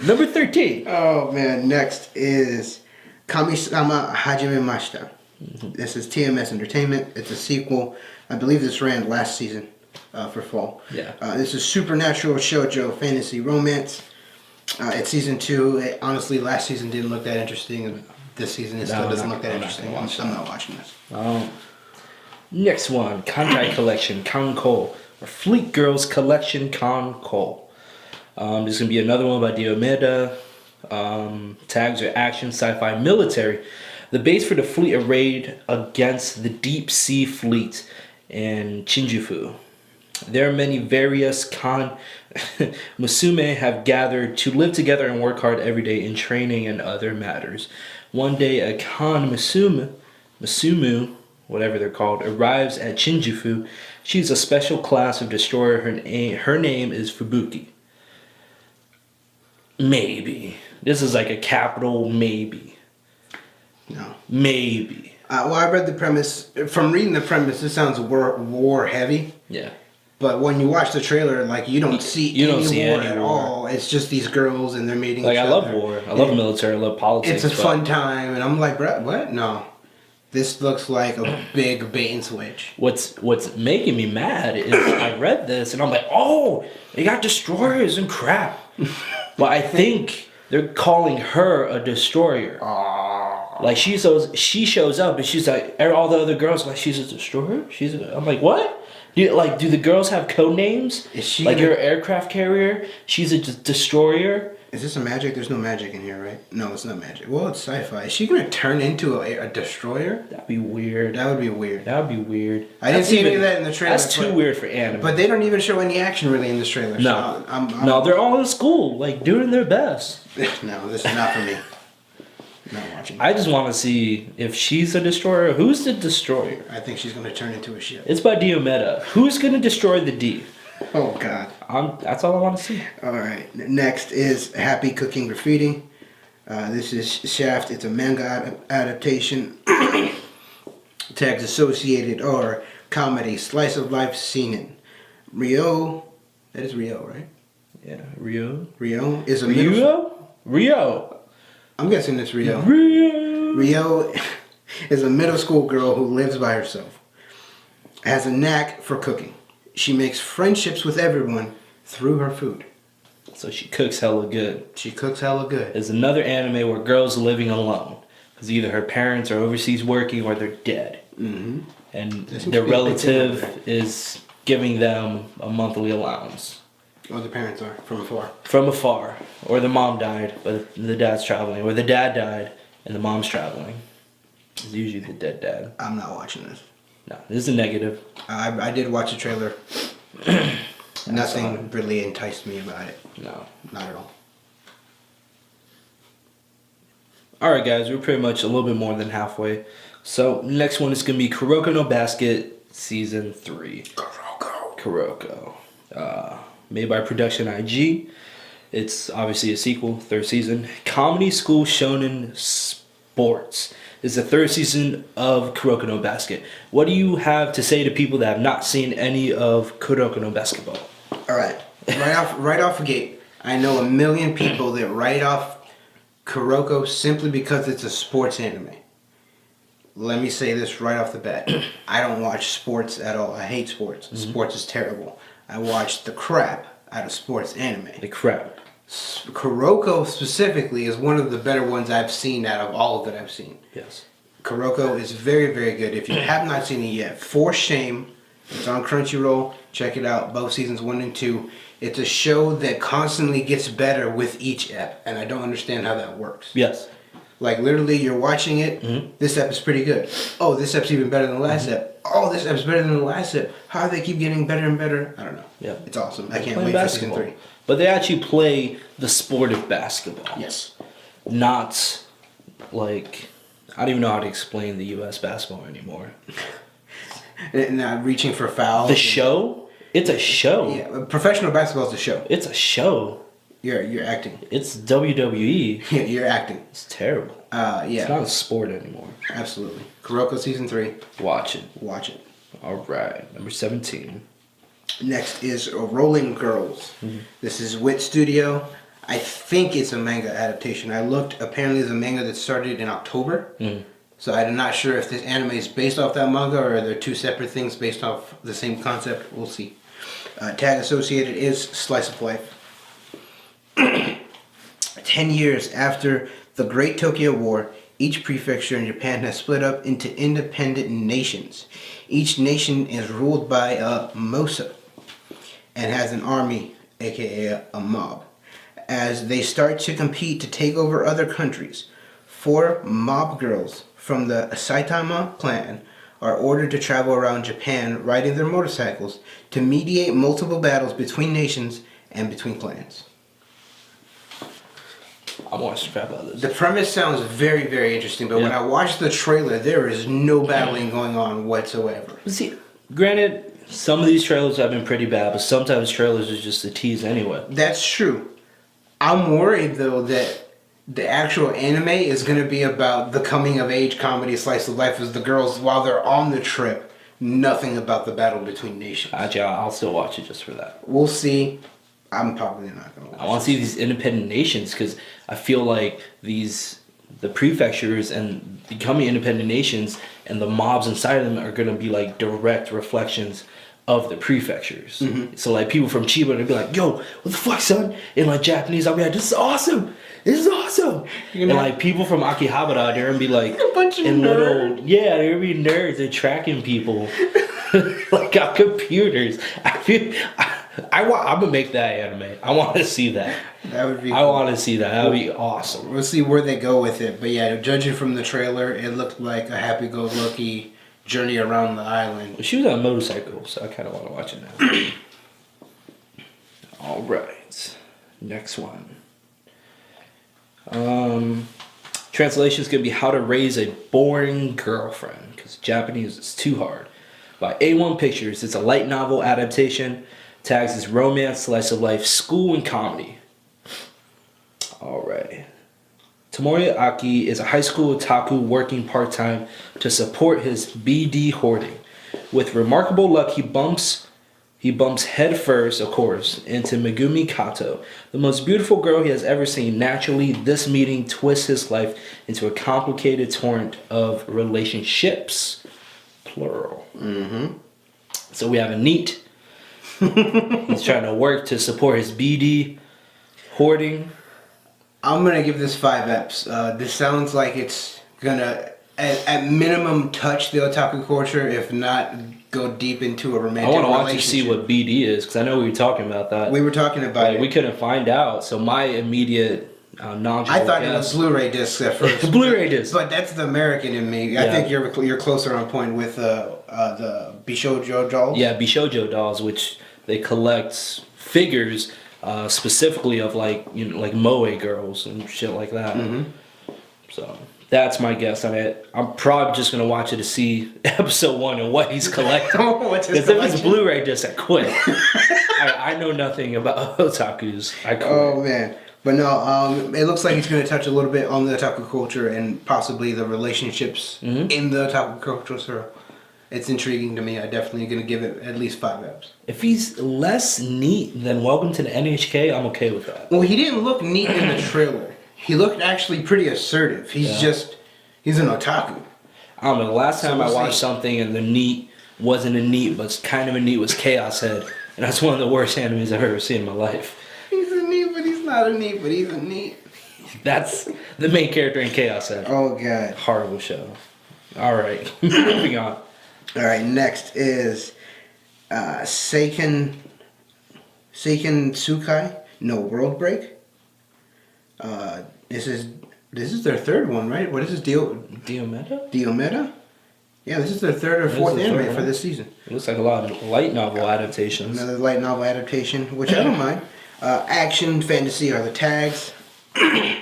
Speaker 2: Number 13.
Speaker 1: Oh man! Next is Kami-sama Hajimemashita. This is TMS Entertainment. It's a sequel. I believe this ran last season for fall.
Speaker 2: Yeah.
Speaker 1: This is supernatural shoujo fantasy romance. It's season 2. Honestly, last season didn't look that interesting. And this season it still doesn't look that interesting. I'm not watching this.
Speaker 2: Next one, Kantai Collection Kanko, or Fleet Girls Collection Kanko. There's gonna be another one by Diomeda. Tags are action, sci-fi, military. The base for the fleet arrayed against the deep sea fleet in Shinjufu. There are many various Kan Musume have gathered to live together and work hard every day in training and other matters. One day, a Kan Musumu, whatever they're called, arrives at Shinjufu. She's a special class of destroyer. Her name is Fubuki. Maybe. This is like a capital maybe.
Speaker 1: No.
Speaker 2: Maybe.
Speaker 1: Well, I read the premise. From reading the premise, it sounds war heavy.
Speaker 2: Yeah.
Speaker 1: But when you watch the trailer, like you don't see any war at all. It's just these girls and they're meeting.
Speaker 2: Like
Speaker 1: each
Speaker 2: I love
Speaker 1: other.
Speaker 2: war. I love military. I love politics.
Speaker 1: It's a fun time, and I'm like, bro, what? No, this looks like a big bait and switch.
Speaker 2: What's making me mad is I read this and I'm like, oh, they got destroyers and crap. But I think they're calling her a destroyer. Like she shows up and she's like, all the other girls like, she's a destroyer. I'm like, what? Do the girls have code names?
Speaker 1: Is she
Speaker 2: like you're an aircraft carrier? She's a destroyer.
Speaker 1: Is this a magic? There's no magic in here, right? No, it's not magic. Well, it's sci-fi. Is she gonna turn into a destroyer?
Speaker 2: That'd be weird.
Speaker 1: That would be weird.
Speaker 2: That would be weird.
Speaker 1: I didn't see any of that in the trailer.
Speaker 2: That's too weird for anime.
Speaker 1: But they don't even show any action really in this trailer.
Speaker 2: No,
Speaker 1: so
Speaker 2: no, they're all in school, like doing their best.
Speaker 1: No, this is not for me. Not watching.
Speaker 2: I just want to see if she's a destroyer. Who's the destroyer?
Speaker 1: I think she's gonna turn into a ship.
Speaker 2: It's by Diomeda. Who's gonna destroy the D?
Speaker 1: Oh God.
Speaker 2: That's all I want to see.
Speaker 1: All right. Next is Happy Cooking Graffiti. This is Shaft. It's a manga adaptation. Tags associated are comedy, slice of life, seinen. Rio. That is Rio, right?
Speaker 2: Yeah, Rio.
Speaker 1: Rio is a
Speaker 2: Rio.
Speaker 1: I'm guessing it's Rio.
Speaker 2: Rio.
Speaker 1: Rio is a middle school girl who lives by herself. has a knack for cooking. She makes friendships with everyone through her food.
Speaker 2: So she cooks hella good.
Speaker 1: She cooks hella good.
Speaker 2: There's another anime where girls are living alone. Because either her parents are overseas working or they're dead.
Speaker 1: Mm-hmm.
Speaker 2: And
Speaker 1: This
Speaker 2: their
Speaker 1: must be a big thing over
Speaker 2: relative is giving them a monthly allowance.
Speaker 1: Oh, the parents are from afar.
Speaker 2: From afar. Or the mom died, but the dad's traveling. Or the dad died and the mom's traveling. It's usually the dead dad.
Speaker 1: I'm not watching this.
Speaker 2: No, this is a negative.
Speaker 1: I did watch the trailer. Nothing really enticed me about it.
Speaker 2: No.
Speaker 1: Not at all.
Speaker 2: Alright guys, we're pretty much a little bit more than halfway. So next one is going to be Kuroko no Basket Season 3. Kuroko. Made by Production IG. It's obviously a sequel, third season. Comedy School Shonen Sports is the third season of Kuroko no Basket. What do you have to say to people that have not seen any of Kuroko no Basketball?
Speaker 1: All right. Right off the gate, I know a million people that write off Kuroko simply because it's a sports anime. Let me say this right off the bat. I don't watch sports at all. I hate sports. Mm-hmm. Sports is terrible. I watch the crap out of sports anime.
Speaker 2: The crap.
Speaker 1: Kuroko specifically is one of the better ones I've seen out of all that I've seen.
Speaker 2: Yes.
Speaker 1: Kuroko is very, very good. If you have not seen it yet, for shame. It's on Crunchyroll. Check it out. Both seasons 1 and 2. It's a show that constantly gets better with each ep, and I don't understand how that works.
Speaker 2: Yes.
Speaker 1: Like literally, you're watching it. Mm-hmm. This ep is pretty good. Oh, this ep's even better than the last ep. Oh, this ep's better than the last ep. How do they keep getting better and better? I don't know.
Speaker 2: Yeah,
Speaker 1: it's awesome. I can't wait for season 3.
Speaker 2: But they actually play the sport of basketball.
Speaker 1: Yes.
Speaker 2: Not like I don't even know how to explain the U.S. basketball anymore.
Speaker 1: And reaching for fouls.
Speaker 2: The show? It's a show.
Speaker 1: Yeah, professional basketball is a show.
Speaker 2: It's a show.
Speaker 1: You're acting.
Speaker 2: It's WWE.
Speaker 1: Yeah, you're acting.
Speaker 2: It's terrible.
Speaker 1: Yeah.
Speaker 2: It's not a sport anymore.
Speaker 1: Absolutely. Kuroko season 3.
Speaker 2: Watch it.
Speaker 1: Watch it.
Speaker 2: All right. Number 17.
Speaker 1: Next is Rolling Girls. Mm-hmm. This is Wit Studio. I think it's a manga adaptation. I looked. Apparently, it's a manga that started in October. Mm. So I'm not sure if this anime is based off that manga or they're two separate things based off the same concept. We'll see. Tag associated is Slice of Life. 10 years after the Great Tokyo War, each prefecture in Japan has split up into independent nations. Each nation is ruled by a Mosa and has an army, aka a mob. As they start to compete to take over other countries, 4 mob girls from the Saitama clan are ordered to travel around Japan riding their motorcycles to mediate multiple battles between nations and between clans.
Speaker 2: I want to scrap out this.
Speaker 1: The premise sounds very, very interesting, but when I watched the trailer, there is no battling going on whatsoever.
Speaker 2: See, granted, some of these trailers have been pretty bad, but sometimes trailers are just a tease anyway.
Speaker 1: That's true. I'm worried, though, that the actual anime is going to be about the coming-of-age comedy slice of life as the girls, while they're on the trip, nothing about the battle between nations.
Speaker 2: Actually, I'll still watch it just for that.
Speaker 1: We'll see. I'm probably not going to watch it.
Speaker 2: I want to see these independent nations because I feel like the prefectures and becoming independent nations and the mobs inside of them are going to be like direct reflections of the prefectures. Mm-hmm. So like people from Chiba, they'll be like, yo, what the fuck, son? In like Japanese, I'll be like, this is awesome. This is awesome. And like people from Akihabara, they're gonna be like
Speaker 1: a bunch of nerds.
Speaker 2: They're gonna be nerds. They're tracking people like on computers. I'm gonna make that anime. I want to see that.
Speaker 1: That would be cool.
Speaker 2: I want to see that. That would be awesome.
Speaker 1: We'll see where they go with it. But yeah, judging from the trailer, it looked like a happy-go-lucky journey around the island.
Speaker 2: She was on a motorcycle, so I kind of want to watch it now. All right, next one. Translation is gonna be How to Raise a Boring Girlfriend because Japanese is too hard. By A1 Pictures, it's a light novel adaptation. Tags as romance, slice of life, school, and comedy. All right. Tomoya Aki is a high school otaku working part-time to support his BD hoarding. With remarkable luck, he bumps headfirst, of course, into Megumi Kato, the most beautiful girl he has ever seen. Naturally, this meeting twists his life into a complicated torrent of relationships. Plural. Mm-hmm. So we have a NEET. He's trying to work to support his BD hoarding.
Speaker 1: I'm gonna give this 5 eps. This sounds like it's gonna, at minimum, touch the otaku culture, if not go deep into a
Speaker 2: I
Speaker 1: romantic
Speaker 2: want to watch
Speaker 1: relationship.
Speaker 2: you see what BD is, because I know we were talking about that.
Speaker 1: We were talking about
Speaker 2: Like,
Speaker 1: it.
Speaker 2: we couldn't find out, so my immediate knowledgeable
Speaker 1: I thought it was
Speaker 2: guess-
Speaker 1: Blu-ray discs at first.
Speaker 2: Blu-ray disc.
Speaker 1: But that's the American in me. I
Speaker 2: Yeah.
Speaker 1: think you're closer on point with the Bishoujo dolls.
Speaker 2: Yeah, Bishoujo dolls, which they collect figures specifically of like moe girls and shit like that.
Speaker 1: Mm-hmm.
Speaker 2: So that's my guess on it. I'm probably just gonna watch it to see episode 1 and what he's collecting.
Speaker 1: What's his
Speaker 2: Because if it's
Speaker 1: collection?
Speaker 2: Blu-ray disc, I quit. I know nothing about otakus. I quit.
Speaker 1: Oh man. But no, it looks like it's going to touch a little bit on the otaku culture and possibly the relationships in the otaku culture. So it's intriguing to me. I'm definitely going to give it at least 5 eps.
Speaker 2: If he's less neat than Welcome to the NHK, I'm okay with that.
Speaker 1: Well, he didn't look neat in the trailer. He looked actually pretty assertive. He's he's an otaku.
Speaker 2: I don't know. The last time
Speaker 1: we'll
Speaker 2: I watched
Speaker 1: see.
Speaker 2: something and the neat wasn't a neat, but kind of a neat was Chaos Head. And that's one of the worst animes I've ever seen in my life.
Speaker 1: He's a neat, but he's not a neat, but he's a neat.
Speaker 2: That's the main character in Chaos Head.
Speaker 1: Oh, God.
Speaker 2: Horrible show. Alright, moving on.
Speaker 1: All right, next is Seiken Tsukai No World Break. This is their third one, right? What is this?
Speaker 2: Diomeda?
Speaker 1: Diomeda? Yeah, this is their third or
Speaker 2: This is
Speaker 1: fourth
Speaker 2: the
Speaker 1: anime
Speaker 2: third
Speaker 1: for
Speaker 2: one.
Speaker 1: this season.
Speaker 2: It looks like a lot of light novel adaptations.
Speaker 1: Another light novel adaptation, which I don't mind. Action, fantasy are the tags. A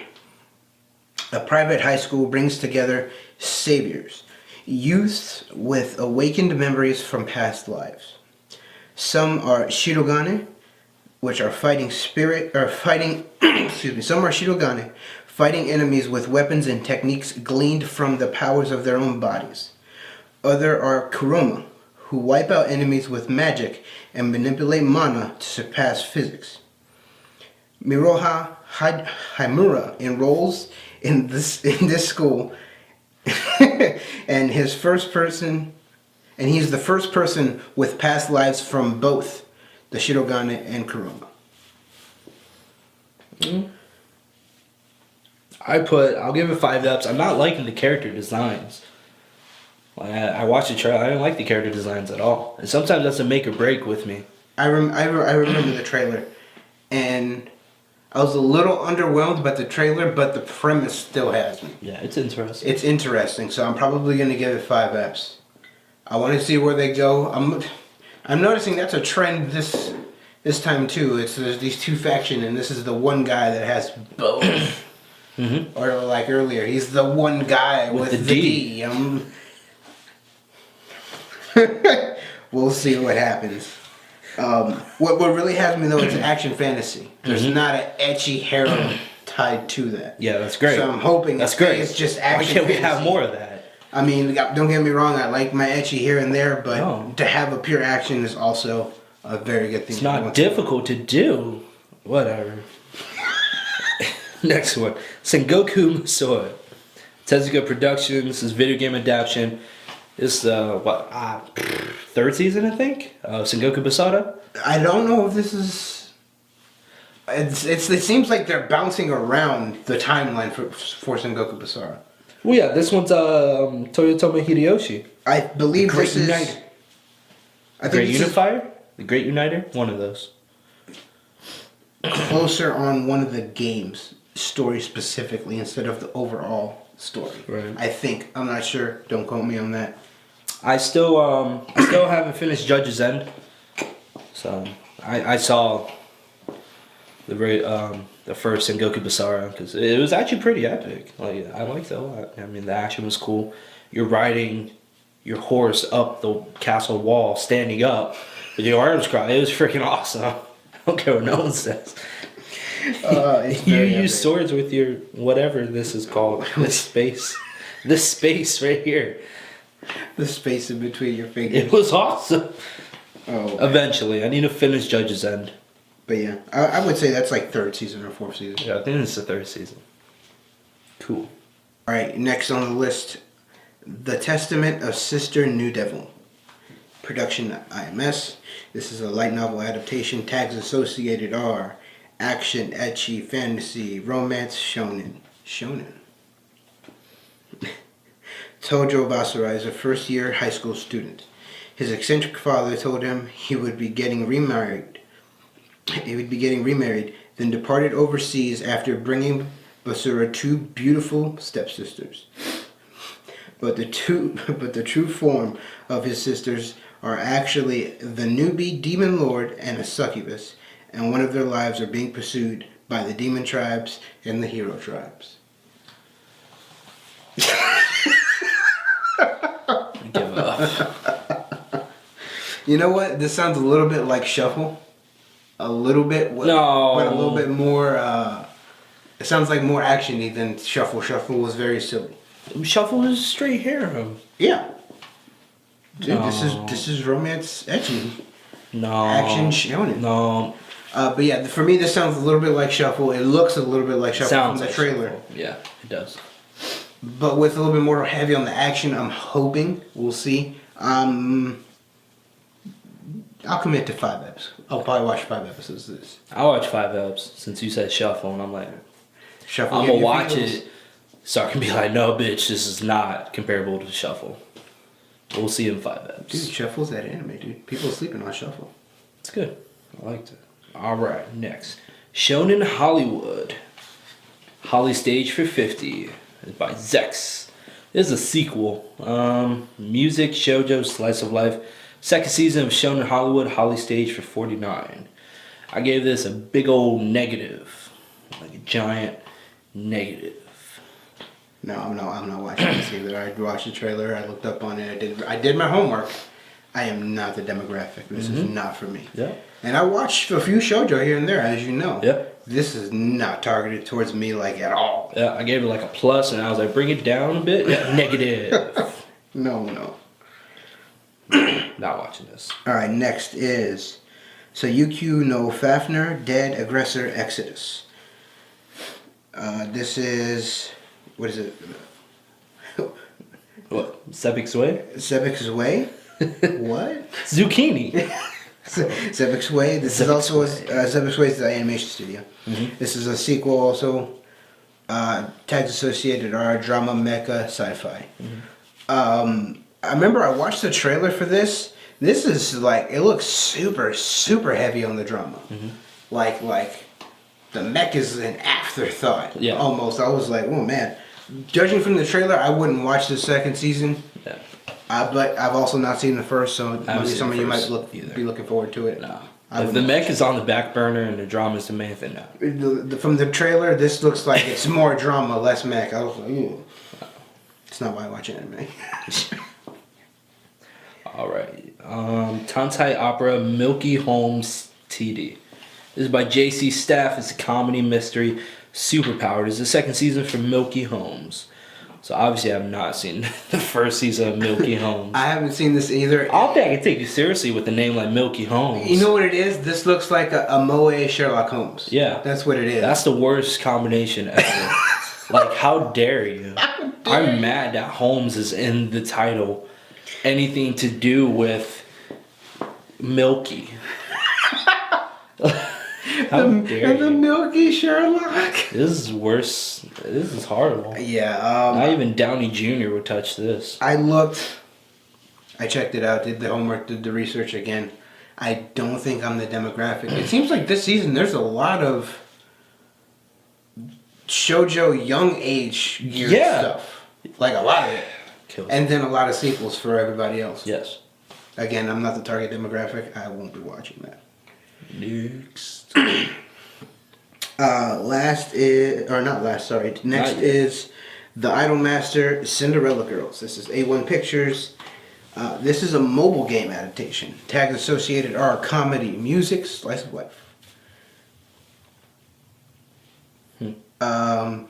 Speaker 1: private high school brings together saviors, youths with awakened memories from past lives. Some are shirogane, which are fighting some are shirogane, fighting enemies with weapons and techniques gleaned from the powers of their own bodies. Other are kuroma, who wipe out enemies with magic and manipulate mana to surpass physics. Miroha Haimura enrolls in this school, and he's the first person with past lives from both the Shirogane and Kuroma.
Speaker 2: I'll give it 5 eps. I'm not liking the character designs. Like, I watched the trailer. I didn't like the character designs at all. And sometimes that's a make or break with me.
Speaker 1: I remember the trailer, and I was a little underwhelmed by the trailer, but the premise still has me.
Speaker 2: Yeah, it's interesting.
Speaker 1: It's interesting, so I'm probably going to give it 5 eps. I want to see where they go. I'm noticing that's a trend this time too. There's these two factions, and this is the one guy that has both.
Speaker 2: Mm-hmm.
Speaker 1: Or like earlier, he's the one guy with the D. We'll see what happens. What really has me though is action fantasy. There's not an ecchi hero tied to that.
Speaker 2: Yeah, that's great.
Speaker 1: So I'm hoping
Speaker 2: that's great.
Speaker 1: It's just action.
Speaker 2: Why can't we
Speaker 1: fantasy.
Speaker 2: have more of that?
Speaker 1: I mean, don't get me wrong. I like my ecchi here and there, but
Speaker 2: No.
Speaker 1: to have a pure action is also a very good thing.
Speaker 2: It's not difficult to do. Whatever. Next one. Sengoku Musou. Tezuka Productions. This is video game adaptation. This third season, I think, of Sengoku Basara.
Speaker 1: I don't know if this is. It seems like they're bouncing around the timeline for Sengoku Basara.
Speaker 2: Well, yeah, this one's Toyotomi Hideyoshi.
Speaker 1: I believe
Speaker 2: Great
Speaker 1: this is.
Speaker 2: Uniter.
Speaker 1: I
Speaker 2: Great
Speaker 1: think this
Speaker 2: Unifier? The Great Uniter? One of those.
Speaker 1: is closer on one of the games story specifically instead of the overall story.
Speaker 2: Right.
Speaker 1: I think. I'm not sure. Don't quote me on that.
Speaker 2: I still haven't finished Judge's End. So I saw the first Sengoku Basara because it was actually pretty epic. Like I liked it a lot. I mean the action was cool. You're riding your horse up the castle wall, standing up with your arms crossed. It was freaking awesome. I don't care what no one says. You use swords with your whatever this is called. This space right here.
Speaker 1: The space in between your fingers.
Speaker 2: It was awesome.
Speaker 1: Oh.
Speaker 2: Eventually, I need to finish Judge's End.
Speaker 1: But yeah, I would say that's like third season or fourth season.
Speaker 2: Yeah, I think it's the third season. Cool.
Speaker 1: All right, next on the list, The Testament of Sister New Devil. Production IMS. This is a light novel adaptation. Tags associated are action, ecchi, fantasy, romance, shonen. Shonen. Tojo Basara is a first-year high school student. His eccentric father told him he would be getting remarried. Then departed overseas after bringing Basura two beautiful stepsisters. But the true form of his sisters are actually the newbie demon lord and a succubus, and one of their lives are being pursued by the demon tribes and the hero tribes.
Speaker 2: Give up.
Speaker 1: You know what? This sounds a little bit like Shuffle. A little bit.
Speaker 2: No.
Speaker 1: But a little bit more. It sounds like more action-y than Shuffle. Shuffle was very silly.
Speaker 2: Shuffle is straight harem.
Speaker 1: Yeah. Dude,
Speaker 2: No.
Speaker 1: this is romance ecchi.
Speaker 2: No.
Speaker 1: Action shonen.
Speaker 2: No.
Speaker 1: But yeah, for me this sounds a little bit like Shuffle. It looks a little bit like Shuffle
Speaker 2: Sounds
Speaker 1: from the
Speaker 2: like
Speaker 1: trailer.
Speaker 2: Shuffle. Yeah, it does.
Speaker 1: But with a little bit more heavy on the action, I'm hoping. We'll see. I'll commit to 5 episodes. I'll probably watch 5 episodes of this.
Speaker 2: I watched 5 eps since you said Shuffle, and I'm like,
Speaker 1: Shuffle.
Speaker 2: I'm
Speaker 1: give
Speaker 2: gonna
Speaker 1: you
Speaker 2: watch
Speaker 1: feels.
Speaker 2: it so I can be like, no, bitch, this is not comparable to Shuffle. We'll see in 5 eps.
Speaker 1: Dude, Shuffle's that anime, dude. People are sleeping on Shuffle.
Speaker 2: It's good. I liked it. All right, next. Shonen Hollywood. Holly Stage for 50 by Zex. This is a sequel. Music, shoujo, slice of life. Second season of Shonen Hollywood, Holly Stage for 49. I gave this a big old negative. Like a giant negative.
Speaker 1: No, I'm not watching this either. I watched the trailer. I looked up on it. I did my homework. I am not the demographic. This is not for me.
Speaker 2: Yeah.
Speaker 1: And I watched a few shoujo here and there, as you know.
Speaker 2: Yeah.
Speaker 1: This is not targeted towards me like at all.
Speaker 2: Yeah, I gave it like a plus, and I was like, bring it down a bit. Yeah, negative.
Speaker 1: No.
Speaker 2: Not watching this.
Speaker 1: All right, next is Sayukyu no Fafner, Dead Aggressor Exodus. This is, what is it?
Speaker 2: What? Sepik's Way?
Speaker 1: Sebek's Way? What?
Speaker 2: Zucchini.
Speaker 1: Sebek's Way. This is also Sebek's Way is the animation studio. This is a sequel also. Tags associated are drama, mecha, sci-fi. I remember I watched the trailer for this. This is like, it looks super, super heavy on the drama. Like the mech is an afterthought.
Speaker 2: Yeah.
Speaker 1: Almost. I was like, oh man. Judging from the trailer, I wouldn't watch the second season.
Speaker 2: Yeah.
Speaker 1: But I've also not seen the first, so
Speaker 2: haven't
Speaker 1: maybe
Speaker 2: seen
Speaker 1: some of
Speaker 2: the
Speaker 1: you might
Speaker 2: first either.
Speaker 1: be looking forward to it.
Speaker 2: No.
Speaker 1: I
Speaker 2: If
Speaker 1: would
Speaker 2: the
Speaker 1: not.
Speaker 2: mech is on the back burner and the drama is the main thing, no.
Speaker 1: From the trailer, this looks like it's more drama, less mech. I was like, ooh. It's not why I watch anime.
Speaker 2: All right. Tantai Opera Milky Holmes TD. This is by J.C. Staff. It's a comedy mystery. Superpowered. It's the second season for Milky Holmes. So obviously I have not seen the first season of Milky Holmes.
Speaker 1: I haven't seen this either.
Speaker 2: I don't think I can take you seriously with a name like Milky Holmes.
Speaker 1: You know what it is? This looks like a Moe Sherlock Holmes.
Speaker 2: Yeah.
Speaker 1: That's what it is.
Speaker 2: That's the worst combination ever. Like, how dare you? I'm mad that Holmes is in the title. Anything to do with Milky. How dare
Speaker 1: the
Speaker 2: you?
Speaker 1: Milky Sherlock.
Speaker 2: This is worse. This is horrible.
Speaker 1: Yeah.
Speaker 2: Not even Downey Jr. would touch this.
Speaker 1: I checked it out, did the homework, did the research again. I don't think I'm the demographic. It seems like this season there's a lot of shoujo young age geared stuff. Like a lot of it.
Speaker 2: Kills.
Speaker 1: And then a lot of sequels for everybody else.
Speaker 2: Yes.
Speaker 1: Again, I'm not the target demographic. I won't be watching that.
Speaker 2: Next.
Speaker 1: Next is The Idol Master Cinderella Girls. This is A1 Pictures. This is a mobile game adaptation. Tags associated are comedy, music, slice of life.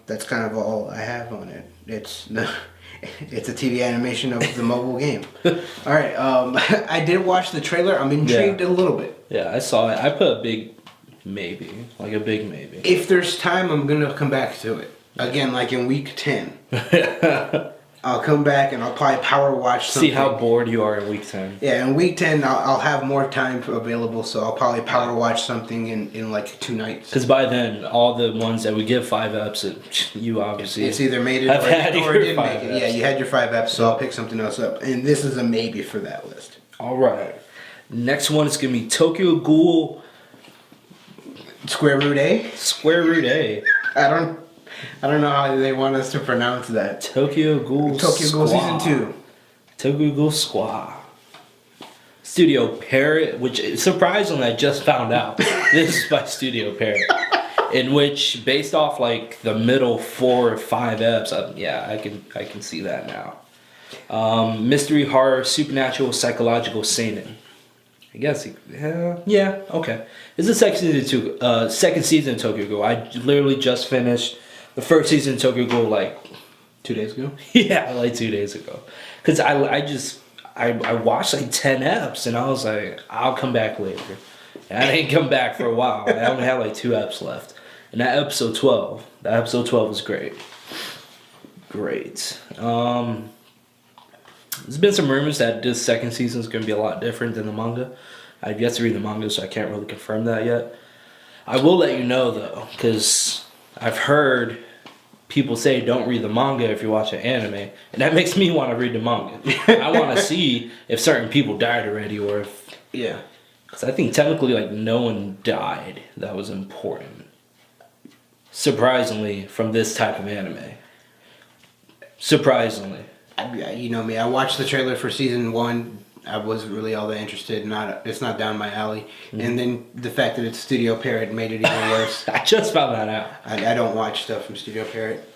Speaker 1: That's kind of all I have on it. It's a TV animation of the mobile game. All right. I did watch the trailer. I'm intrigued a little bit.
Speaker 2: Yeah, I saw it. I put a big maybe. Like a big maybe.
Speaker 1: If there's time, I'm gonna come back to it again, like in week 10. I'll come back and I'll probably power watch something.
Speaker 2: See how bored you are in week 10.
Speaker 1: Yeah, in week 10, I'll have more time available, so I'll probably power watch something in like 2 nights.
Speaker 2: Because by then, all the ones that we give 5 eps, you obviously
Speaker 1: It's either made it
Speaker 2: have had
Speaker 1: or
Speaker 2: your
Speaker 1: didn't
Speaker 2: 5
Speaker 1: make it.
Speaker 2: eps.
Speaker 1: Yeah, you had your 5 eps, so I'll pick something else up. And this is a maybe for that list.
Speaker 2: All right. Next one is going to be Tokyo Ghoul
Speaker 1: Square root A?
Speaker 2: Square Root A.
Speaker 1: I don't know how they want us to pronounce that.
Speaker 2: Tokyo Ghoul
Speaker 1: Season 2.
Speaker 2: Tokyo Ghoul Squad. Studio Parrot, which surprisingly I just found out. This is by Studio Parrot. In which, based off like the middle 4 or 5 eps, yeah, I can see that now. Mystery, horror, supernatural, psychological, seinen. I guess, yeah, okay. It's the second season of Tokyo Ghoul. I literally just finished the first season of Tokyo Ghoul like
Speaker 1: 2 days ago?
Speaker 2: yeah, like 2 days ago. Because I watched like 10 eps and I was like, I'll come back later. And I didn't come back for a while. I only had like 2 eps left. And that episode 12 was great. Great. There's been some rumors that this second season is going to be a lot different than the manga. I've yet to read the manga, so I can't really confirm that yet. I will let you know, though, because I've heard people say don't read the manga if you're watching anime, and that makes me want to read the manga. I want to see if certain people died already, or if...
Speaker 1: Yeah.
Speaker 2: Because I think technically, like, no one died that was important. Surprisingly, from this type of anime. Surprisingly.
Speaker 1: You know me, I watched the trailer for season 1. I wasn't really all that interested. It's not down my alley. Mm-hmm. And then the fact that it's Studio Parrot made it even worse.
Speaker 2: I just found that out.
Speaker 1: I don't watch stuff from Studio Parrot.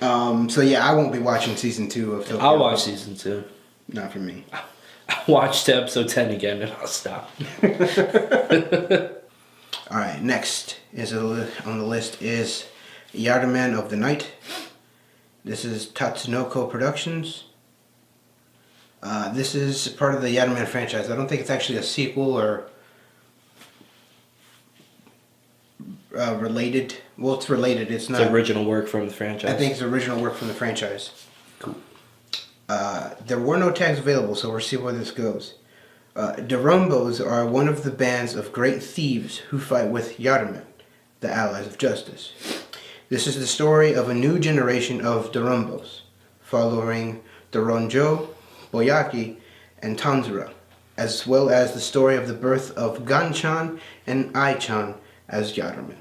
Speaker 1: So yeah, I won't be watching season 2 of Tokyo.
Speaker 2: I'll watch season 2.
Speaker 1: Not for me.
Speaker 2: I'll watch to episode 10 again and I'll stop.
Speaker 1: Alright, next is on the list is Yardman of the Night. This is Tatsunoko Productions. This is part of the Yatterman franchise. I don't think it's actually a sequel or related. Well, it's related. It's not.
Speaker 2: It's original work from the franchise.
Speaker 1: I think it's original work from the franchise. Cool. There were no tags available, so we'll see where this goes. Darumbos are one of the bands of great thieves who fight with Yatterman, the allies of justice. This is the story of a new generation of Darumbos, following Doronjo, Boyaki, and Tanzura, as well as the story of the birth of Ganchan and Ai-chan as Yatterman.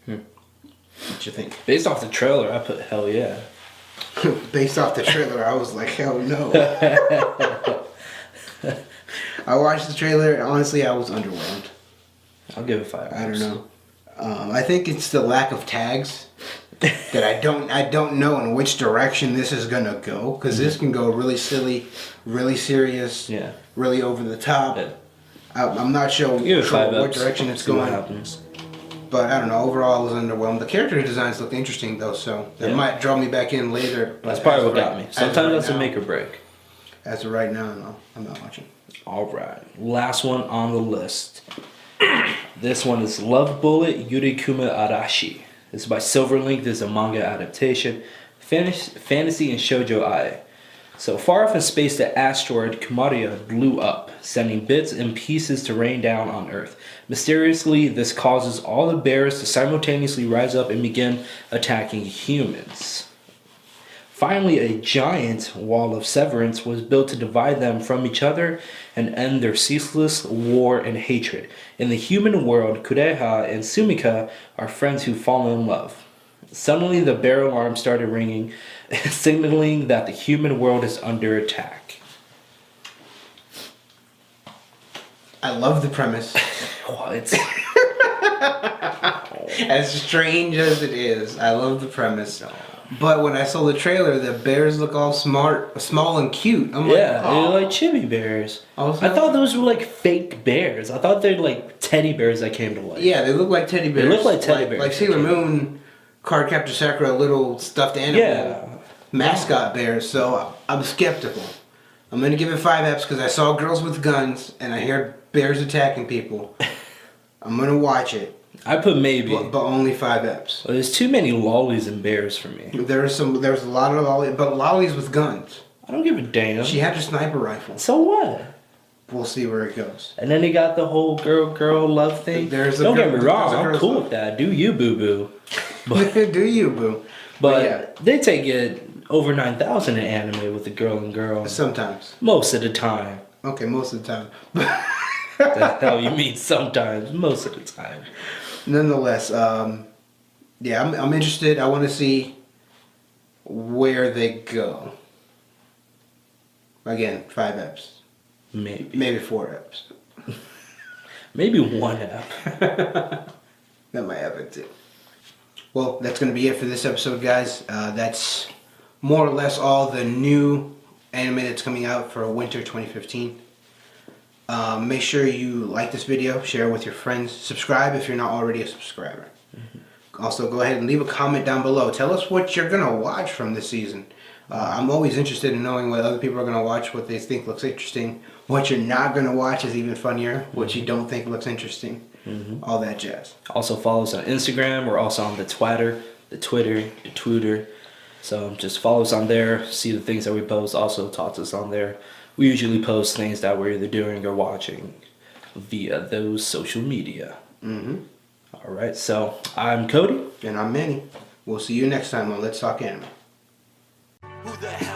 Speaker 1: What you think?
Speaker 2: Based off the trailer, I put hell yeah.
Speaker 1: Based off the trailer, I was like, hell no. I watched the trailer, honestly, I was underwhelmed.
Speaker 2: I'll give it 5.
Speaker 1: I don't know. I think it's the lack of tags that I don't know in which direction this is gonna go, because this can go really silly, really serious, really over the top.
Speaker 2: Yeah.
Speaker 1: I'm not sure what direction it's going.
Speaker 2: What happens.
Speaker 1: But I don't know. Overall, I was underwhelmed. The character designs looked interesting though, so that might draw me back in later.
Speaker 2: That's probably what got me. Sometimes that's a make or break.
Speaker 1: As of right now, no, I'm not watching.
Speaker 2: All right, last one on the list. This one is Love Bullet Yurikuma Arashi. This is by Silverlink. This is a manga adaptation. Fantasy and shoujo ai. So far off in space, the asteroid Kumaria blew up, sending bits and pieces to rain down on Earth. Mysteriously, this causes all the bears to simultaneously rise up and begin attacking humans. Finally, a giant wall of severance was built to divide them from each other and end their ceaseless war and hatred. In the human world, Kureha and Sumika are friends who fall in love. Suddenly, the bear alarm started ringing, signaling that the human world is under attack.
Speaker 1: I love the premise.
Speaker 2: What?
Speaker 1: As strange as it is, I love the premise. But when I saw the trailer, the bears look all small and cute. I'm
Speaker 2: they're like chibi bears. I thought those were like fake bears. I thought they're like teddy bears that came to life.
Speaker 1: Yeah, they look like teddy bears.
Speaker 2: They look like teddy bears.
Speaker 1: Like Sailor Moon, Cardcaptor Sakura, little stuffed animal mascot bears. So I'm skeptical. I'm going to give it 5 eps because I saw girls with guns and I hear bears attacking people. I'm gonna watch it,
Speaker 2: I put maybe.
Speaker 1: but only 5 eps.
Speaker 2: Well, there's too many lollies and bears for me.
Speaker 1: There's a lot of lollies, but lollies with guns.
Speaker 2: I don't give a damn.
Speaker 1: She had a sniper rifle.
Speaker 2: So what?
Speaker 1: We'll see where it goes.
Speaker 2: And then they got the whole girl love thing. Don't get me wrong, I'm cool with that. Do you, boo boo?
Speaker 1: Do you, boo?
Speaker 2: But
Speaker 1: yeah,
Speaker 2: they take it over 9,000 in anime with the girl and girl.
Speaker 1: sometimes.
Speaker 2: Most of the time.
Speaker 1: Okay, most of the time.
Speaker 2: The hell you mean sometimes? Most of the time.
Speaker 1: Nonetheless, yeah, I'm interested. I want to see where they go. Again, 5 eps. Maybe 4 eps.
Speaker 2: Maybe 1 ep.
Speaker 1: That might happen too. Well, that's going to be it for this episode, guys. That's more or less all the new anime that's coming out for winter 2015. Make sure you like this video, share it with your friends, subscribe if you're not already a subscriber. Also, go ahead and leave a comment down below. Tell us what you're going to watch from this season. I'm always interested in knowing what other people are going to watch, what they think looks interesting. What you're not going to watch is even funnier. What you don't think looks interesting. All that jazz.
Speaker 2: Also follow us on Instagram. We're also on the Twitter. So just follow us on there. See the things that we post. Also talk to us on there. We usually post things that we're either doing or watching via those social media. Alright, so I'm Cody.
Speaker 1: And I'm Manny. We'll see you next time on Let's Talk Anime.
Speaker 3: Who the hell